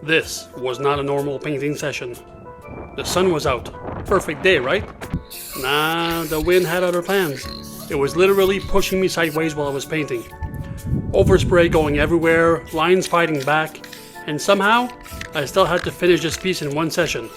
This was not a normal painting session. The sun was out. Perfect day, right? Nah, the wind had other plans. It was literally pushing me sideways while I was painting. Overspray going everywhere, lines fighting back, and somehow, I still had to finish this piece in one session.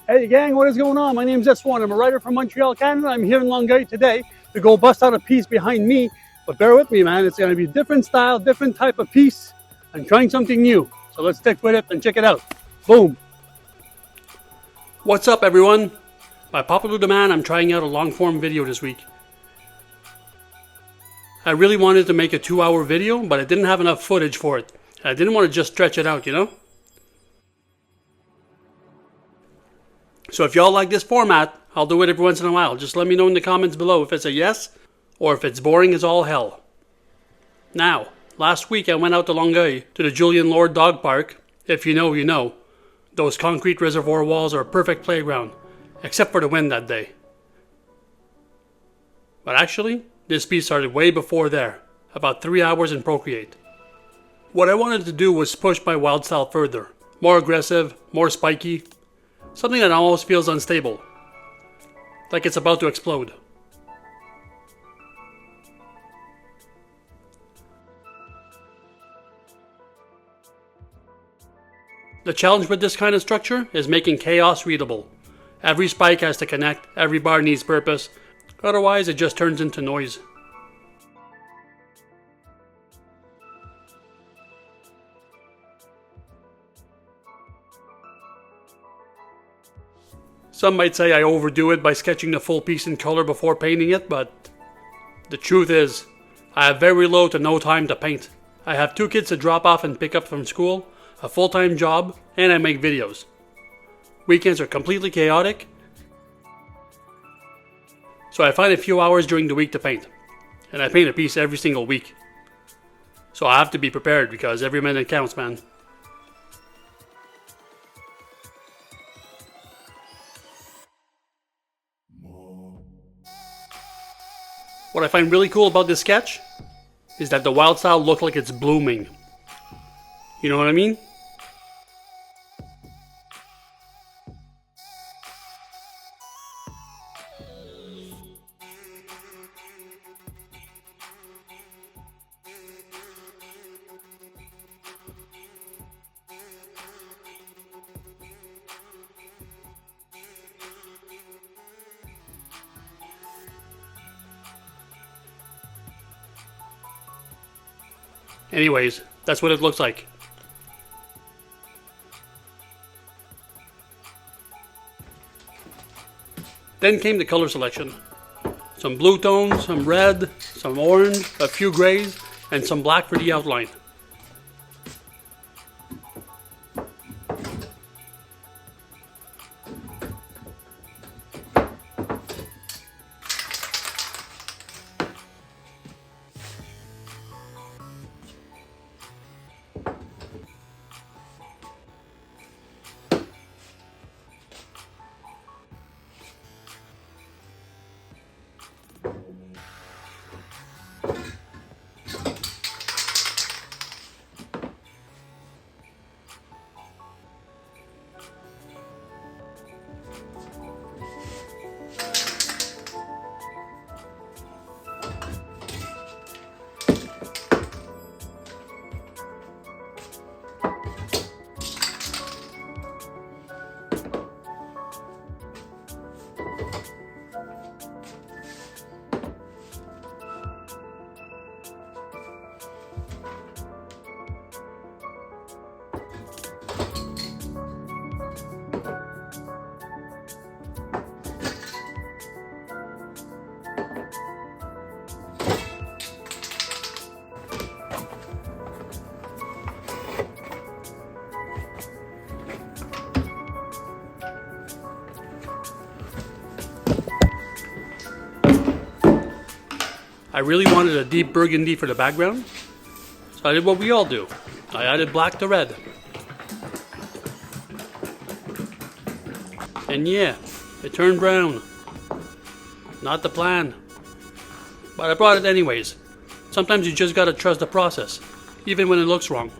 Hey gang, what is going on? My name is Sone. I'm a writer from Montreal, Canada. I'm here in Longueuil today to go bust out a piece behind me. But bear with me, man. It's going to be a different style, different type of piece. I'm trying something new. So let's stick with it and check it out. Boom. What's up, everyone? By popular demand, I'm trying out a long-form video this week. I really wanted to make a 2-hour video, but I didn't have enough footage for it. I didn't want to just stretch it out, you know? So if y'all like this format, I'll do it every once in a while. Just let me know in the comments below if it's a yes, or if it's boring as all hell. Now, last week I went out to Longueuil, to the Julian Lord Dog Park. If you know, you know. Those concrete reservoir walls are a perfect playground, except for the wind that day. But actually, this piece started way before there, about 3 hours in Procreate. What I wanted to do was push my Wildstyle further, more aggressive, more spiky, something that almost feels unstable, like it's about to explode. The challenge with this kind of structure is making chaos readable. Every spike has to connect, every bar needs purpose, otherwise it just turns into noise. Some might say I overdo it by sketching the full piece in color before painting it, but the truth is, I have very low to no time to paint. I have 2 kids to drop off and pick up from school, a full-time job, and I make videos. Weekends are completely chaotic, so I find a few hours during the week to paint, and I paint a piece every single week. So I have to be prepared because every minute counts, man. What I find really cool about this sketch is that the Wildstyle looks like it's blooming. You know what I mean? Anyways, that's what it looks like. Then came the color selection. Some blue tones, some red, some orange, a few grays, and some black for the outline. I really wanted a deep burgundy for the background, so I did what we all do. I added black to red. And yeah, it turned brown. Not the plan. But I brought it anyways. Sometimes you just gotta trust the process, even when it looks wrong.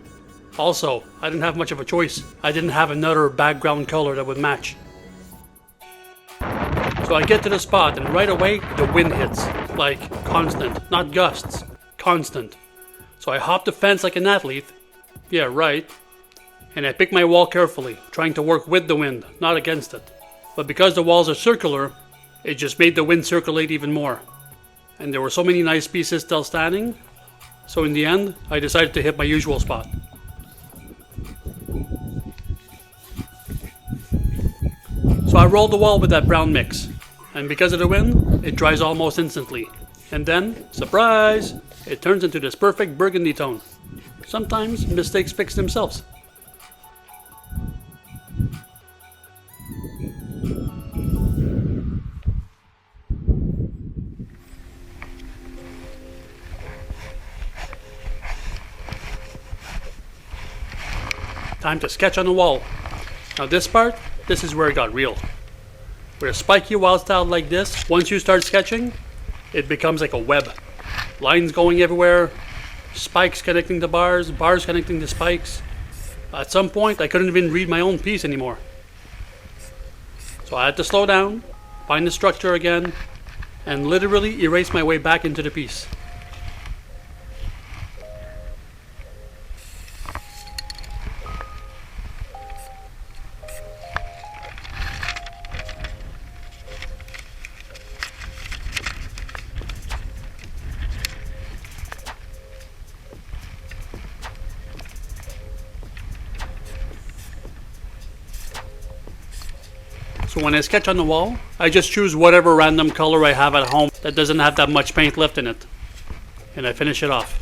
Also, I didn't have much of a choice. I didn't have another background color that would match. So I get to the spot and right away the wind hits. Like constant, not gusts, constant. So I hop the fence like an athlete. Yeah, right. And I pick my wall carefully, trying to work with the wind, not against it. But because the walls are circular, it just made the wind circulate even more. And there were so many nice pieces still standing, so in the end, I decided to hit my usual spot. So I rolled the wall with that brown mix, and because of the wind, it dries almost instantly. And then, surprise, it turns into this perfect burgundy tone. Sometimes mistakes fix themselves. Time to sketch on the wall. Now this part, this is where it got real. With a spiky Wildstyle like this, once you start sketching, it becomes like a web. Lines going everywhere, spikes connecting to bars, bars connecting to spikes. At some point, I couldn't even read my own piece anymore. So I had to slow down, find the structure again, and literally erase my way back into the piece. So when I sketch on the wall, I just choose whatever random color I have at home that doesn't have that much paint left in it. And I finish it off.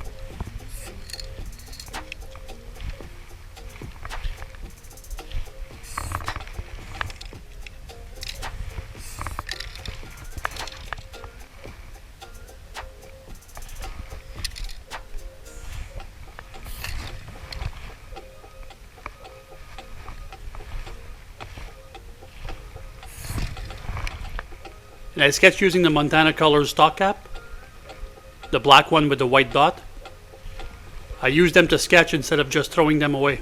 And I sketched using the Montana Colors stock cap, the black one with the white dot. I used them to sketch instead of just throwing them away.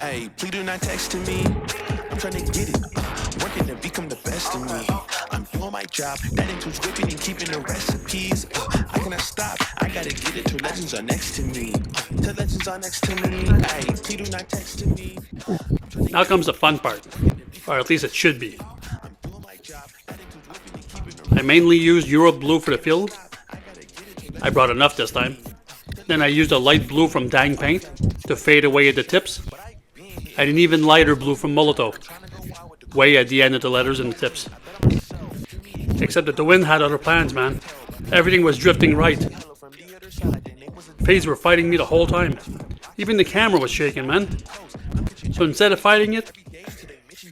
Hey, please do not text to me. I'm trying to get it. Working to become the best of me. I'm doing my job. That includes whipping and keeping the recipes. I cannot stop. I gotta get it till legends are next to me. Till legends are next to me. Hey, please do not text to me. Now comes the fun part. Or at least it should be. I mainly used Euro Blue for the fill. I brought enough this time. Then I used a light blue from Dang Paint to fade away at the tips. And an even lighter blue from Molotov, way at the end of the letters and the tips. Except that the wind had other plans, man. Everything was drifting right. Fades were fighting me the whole time. Even the camera was shaking, man. So instead of fighting it,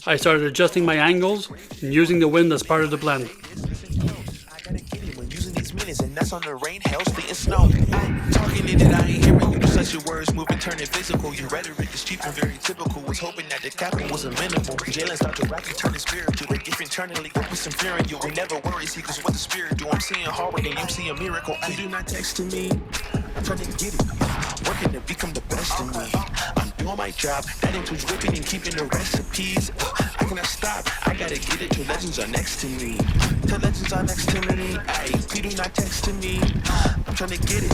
I started adjusting my angles and using the wind as part of the blend. And that's on the rain, hail, sleet, and snow. Talking in it, I ain't hearing you. Such your words moving, turning physical. Your rhetoric is cheap and very typical. Was hoping that the capital was a minimal. Jalen start to rap, you turn it spiritual. The gift internally, with some fear in you. We never worry, see, cause what the spirit do. I'm seeing horror, and you see a miracle. You do not text to me. I'm trying to get it. Working to become the best of me. I'm doing my job. That includes whipping and keeping the recipes. I cannot stop. I gotta get it till legends are next to me. Till legends are next to me. Ay, please do not text to me. I'm trying to get it.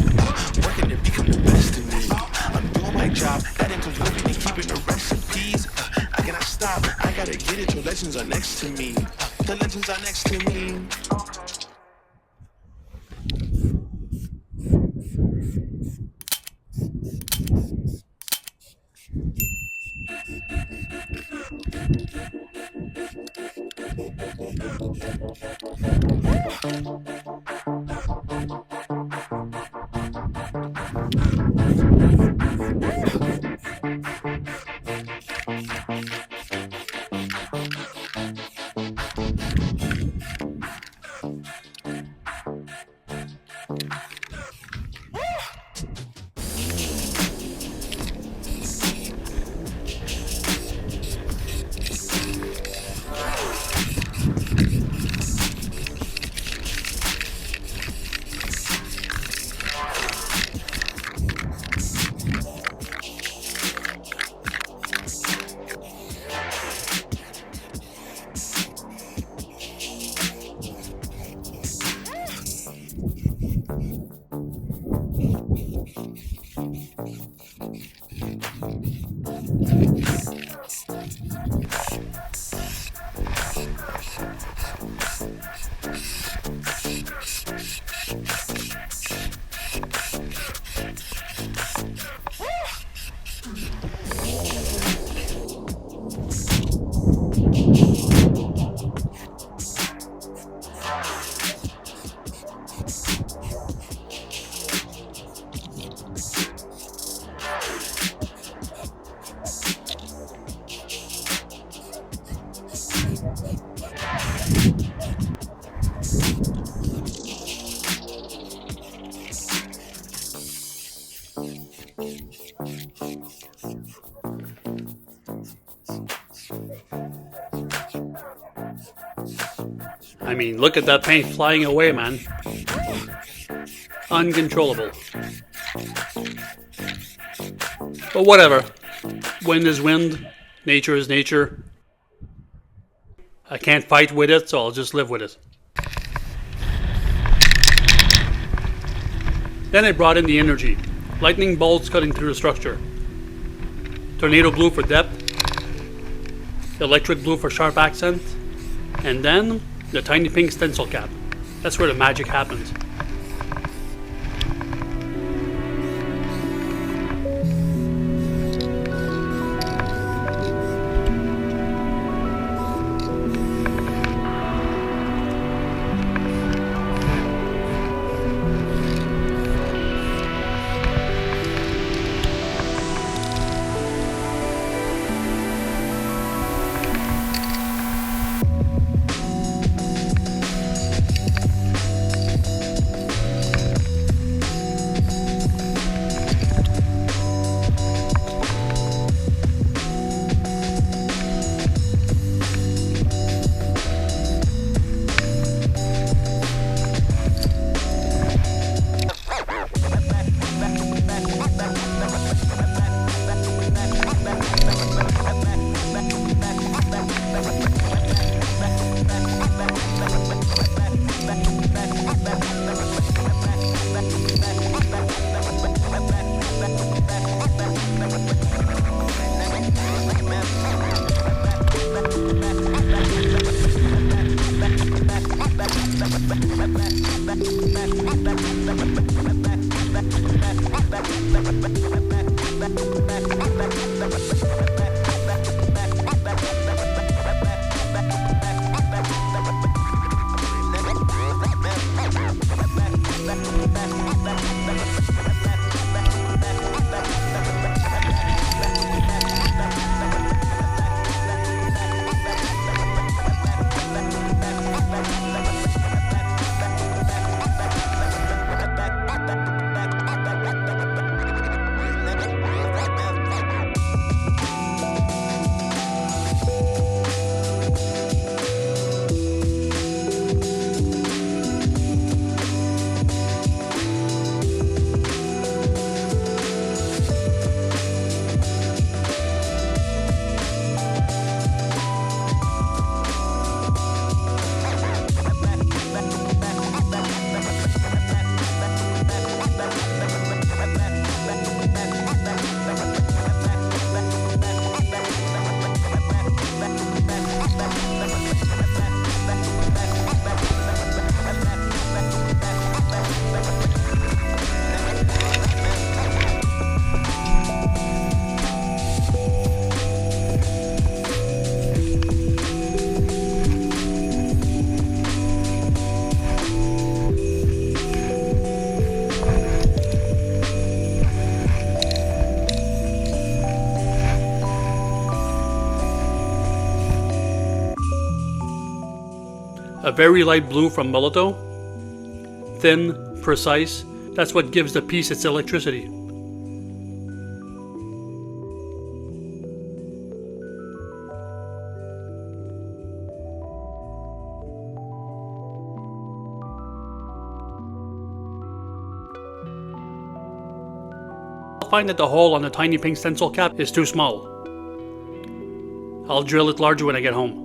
Working to become the best of me. I'm doing my job. That includes whipping and keeping the recipes. I cannot stop. I gotta get it till legends are next to me. Till legends are next to me. I mean, look at that paint flying away, man. Uncontrollable. But whatever. Wind is wind. Nature is nature. I can't fight with it, so I'll just live with it. Then I brought in the energy. Lightning bolts cutting through the structure. Tornado blue for depth. Electric blue for sharp accent. And then the tiny pink stencil cap. That's where the magic happens. A very light blue from Mulatto. Thin, precise, that's what gives the piece its electricity. I'll find that the hole on the tiny pink stencil cap is too small. I'll drill it larger when I get home.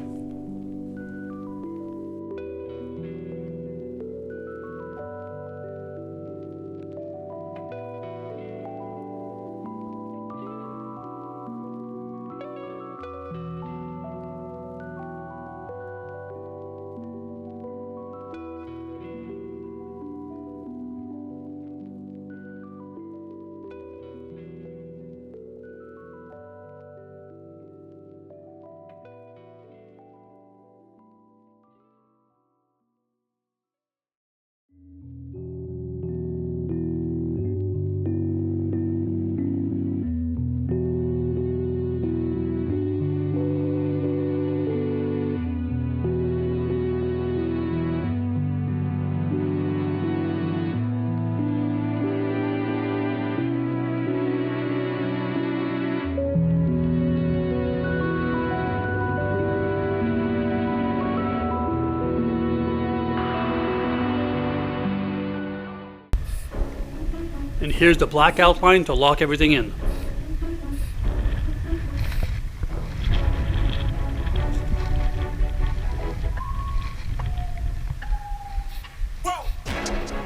And here's the black outline to lock everything in.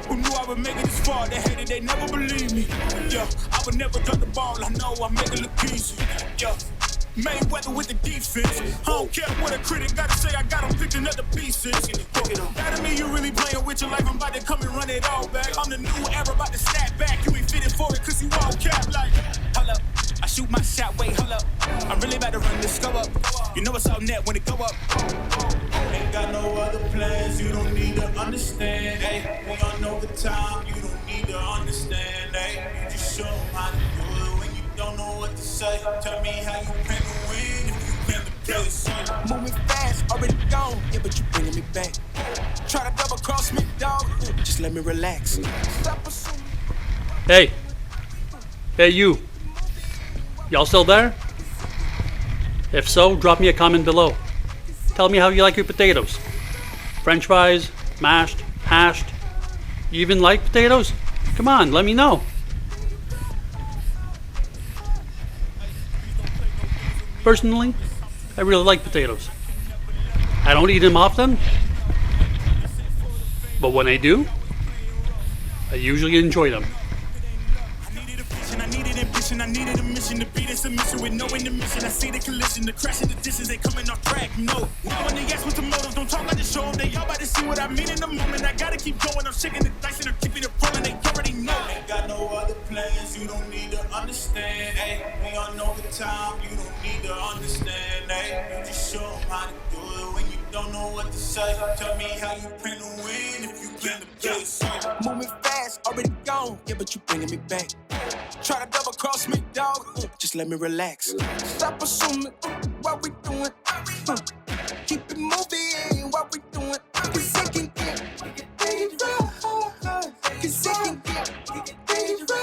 Who knew I would make it this far? They hated, they never believed me. Yeah, I would never drop the ball. I know I make it look easy. Yeah, Mayweather with the defense. I don't care what a critic gotta say. I got them picking up the pieces. That to me, you really playing with your life. I'm about to come and run it all back. I'm the new era, about to snap back. You ain't fitting for it, cause you all cap like. Hold up, I shoot my shot. Wait, hold up. I'm really about to run this go up. You know it's all net when it go up. Ain't got no other plans, you don't need to understand. Hey, we on overtime, you don't need to understand. Hey, you just show them how to do it when you don't know what to say. Tell me how you plan to win if you plan to play the same. Moving fast, already gone, yeah, but you bringing me back. Try to double cross me, dog, just let me relax. Hey. Hey, you. Y'all still there? If so, drop me a comment below. Tell me how you like your potatoes. French fries, mashed, hashed. You even like potatoes? Come on, let me know. Personally, I really like potatoes. I don't eat them often, but when I do, I usually enjoy them. I needed a mission to beat a submission with no intermission. I see the collision, the crash of the distance, they coming off track. No, when they ask what's the motive, don't talk like the show. They all about to see what I mean in the moment. I gotta keep going. I'm shaking the dice and I'm keeping it rolling. They already know. Ain't got no other plans. You don't need to understand, ayy. We all know the time, you don't need to understand, ayy. You just show them how to do it when you don't know what to say. Tell me how you plan to win if you plan to play safe. Moving fast, already gone, yeah, but you bringing me back. Try to double cross me, dog. Just let me relax. Stop assuming what we doing. Keep it moving, what we doing. Cause it can get dangerous. Cause it can get dangerous. Cause it can get dangerous.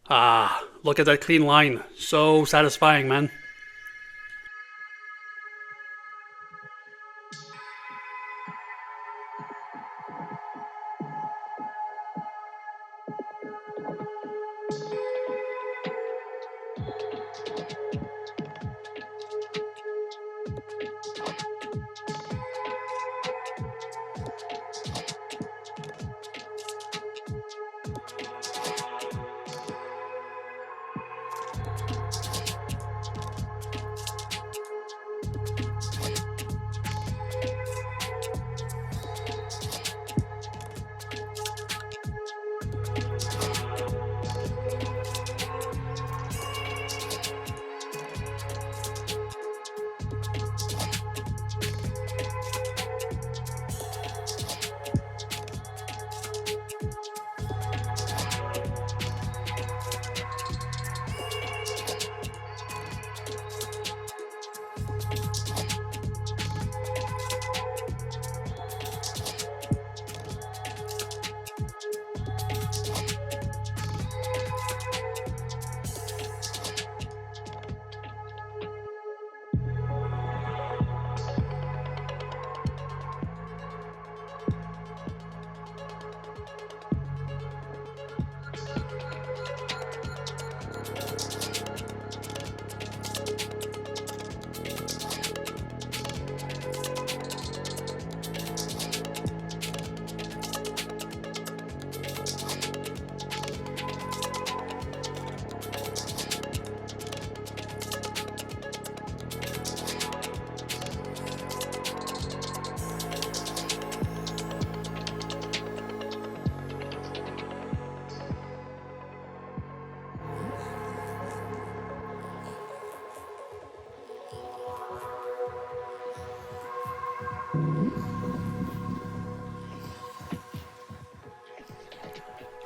Ah, look at that clean line. So satisfying, man.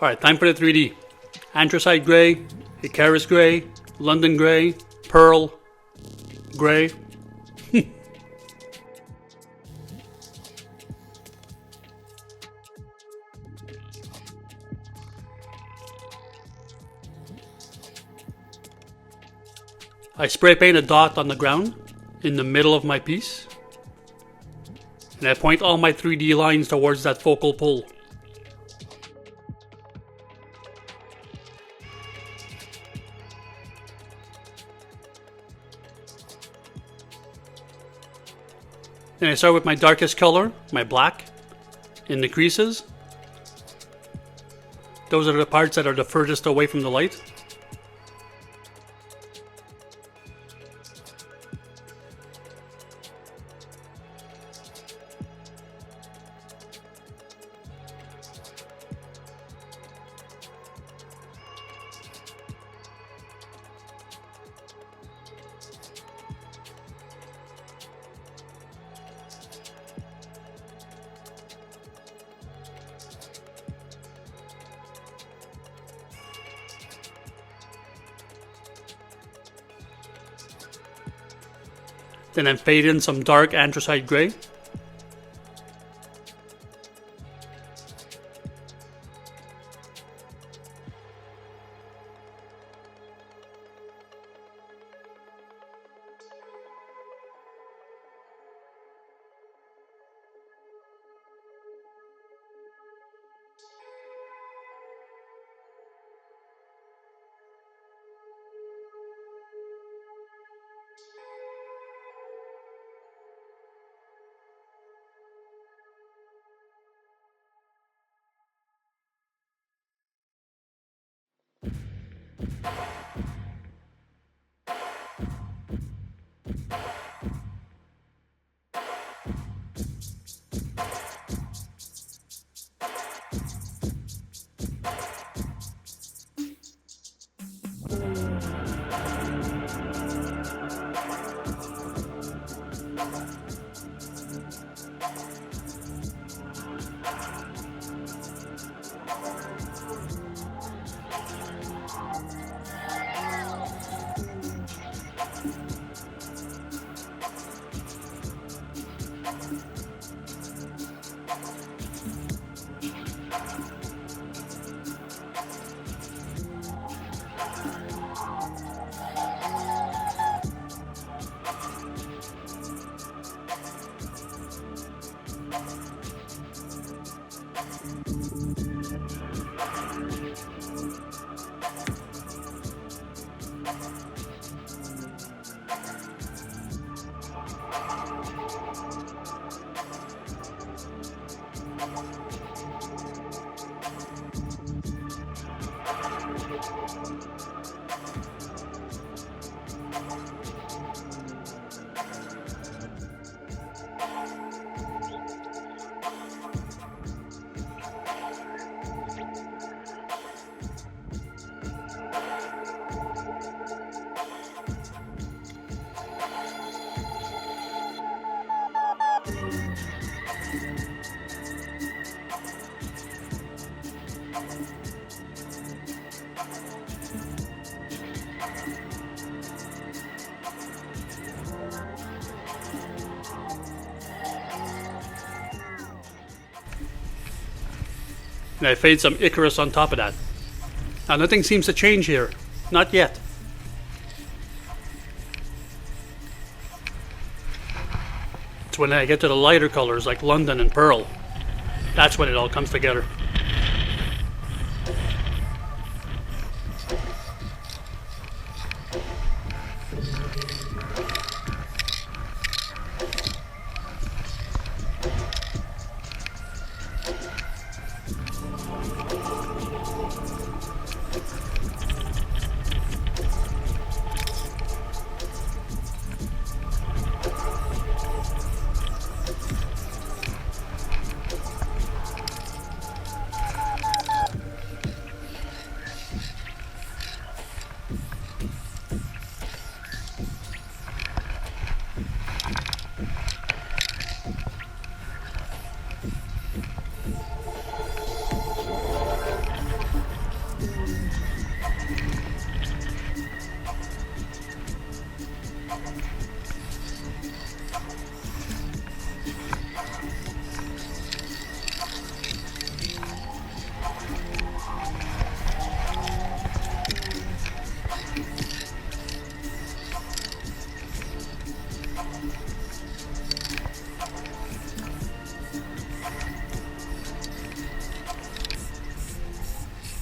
Alright, time for the 3D. Anthracite grey, Icarus grey, London grey, pearl grey. I spray paint a dot on the ground in the middle of my piece, and I point all my 3D lines towards that focal pull. Then I start with my darkest color, my black, in the creases. Those are the parts that are the furthest away from the light. Then I fade in some dark anthracite grey. And I fade some Icarus on top of that. Now nothing seems to change here. Not yet. It's when I get to the lighter colors like London and Pearl. That's when it all comes together.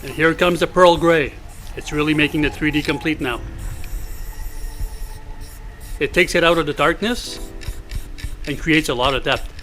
And here comes the pearl gray. It's really making the 3D complete now. It takes it out of the darkness and creates a lot of depth.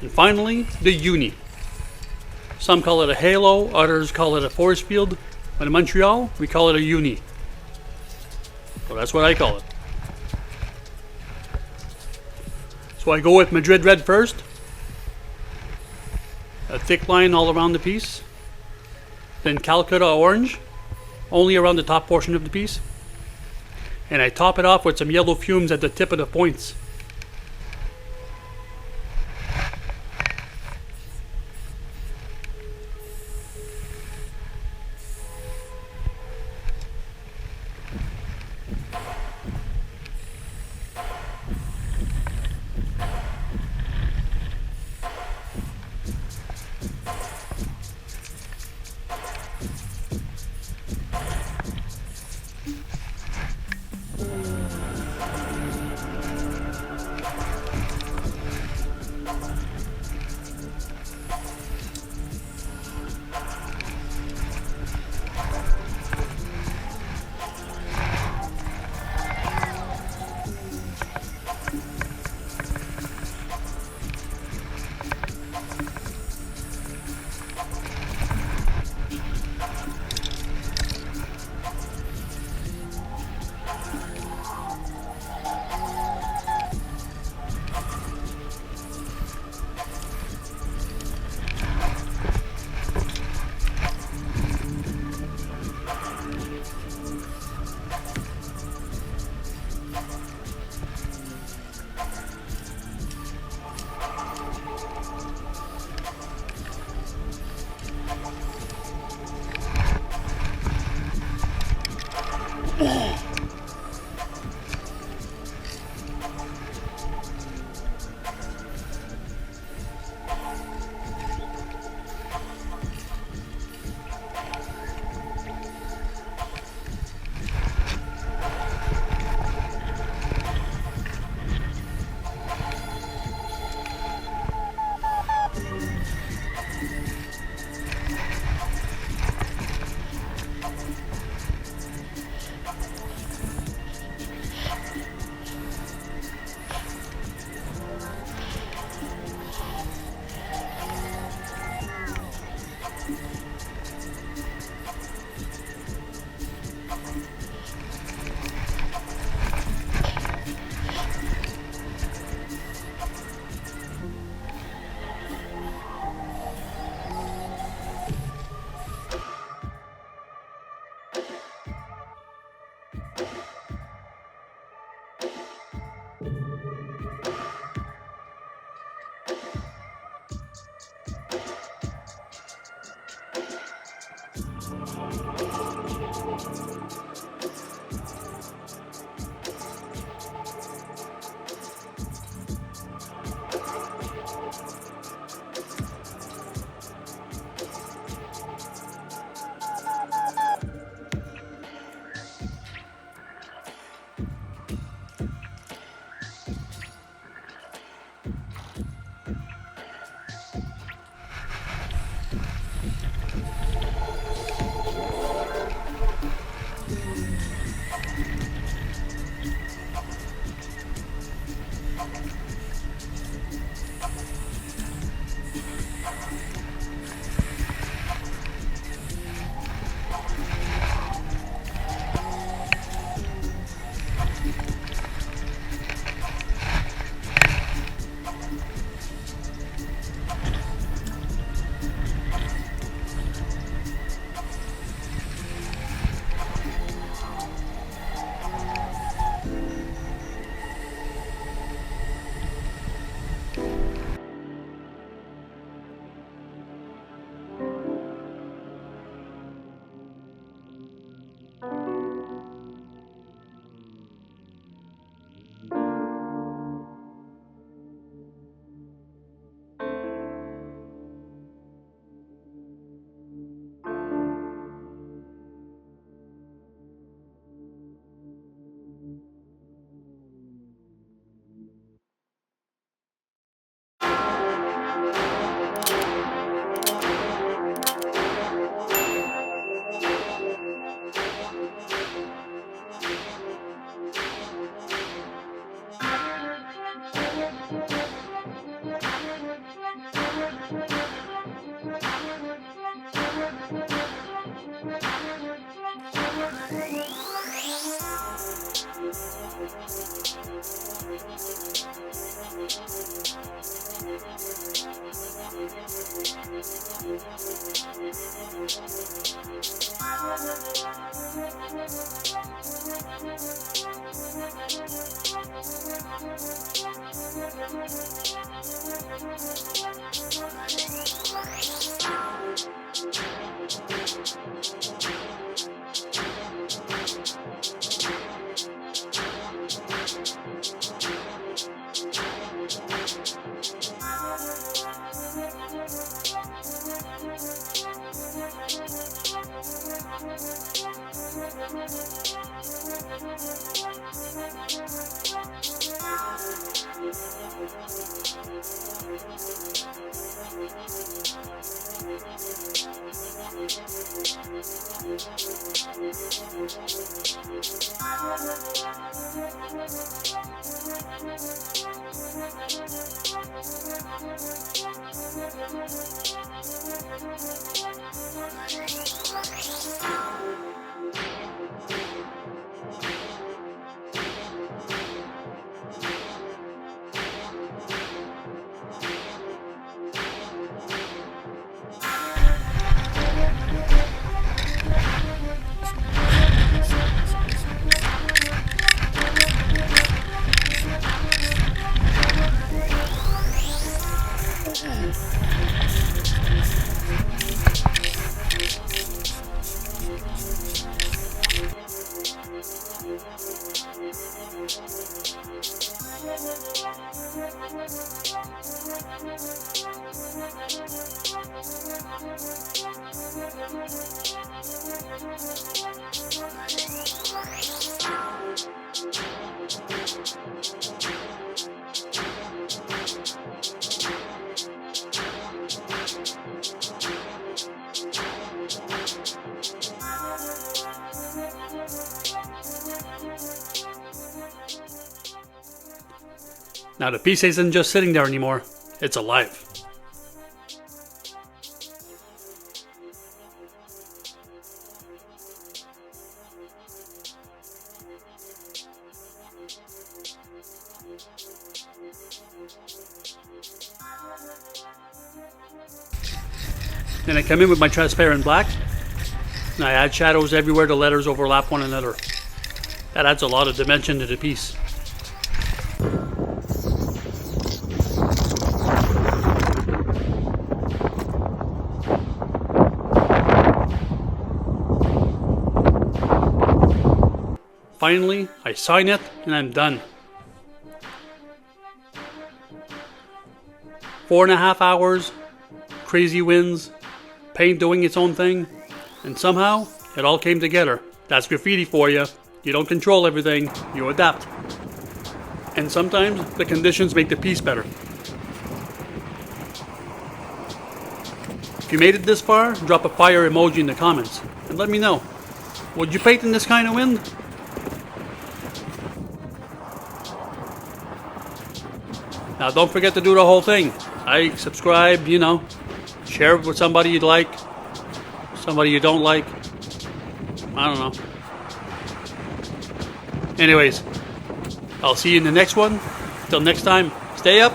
And finally, the uni. Some call it a halo, others call it a force field, but in Montreal, we call it a uni. So that's what I call it. So I go with Madrid red first, a thick line all around the piece, then Calcutta orange, only around the top portion of the piece, and I top it off with some yellow fumes at the tip of the points. Now the piece isn't just sitting there anymore, it's alive. Then I come in with my transparent black, and I add shadows everywhere the letters overlap one another. That adds a lot of dimension to the piece. Finally, I sign it and I'm done. 4.5 hours, crazy winds, paint doing its own thing, and somehow it all came together. That's graffiti for you. You don't control everything, you adapt. And sometimes the conditions make the piece better. If you made it this far, drop a fire emoji in the comments and let me know. Would you paint in this kind of wind? Now don't forget to do the whole thing. Like, subscribe, you know. Share it with somebody you'd like. Somebody you don't like. I don't know. Anyways, I'll see you in the next one. Till next time, stay up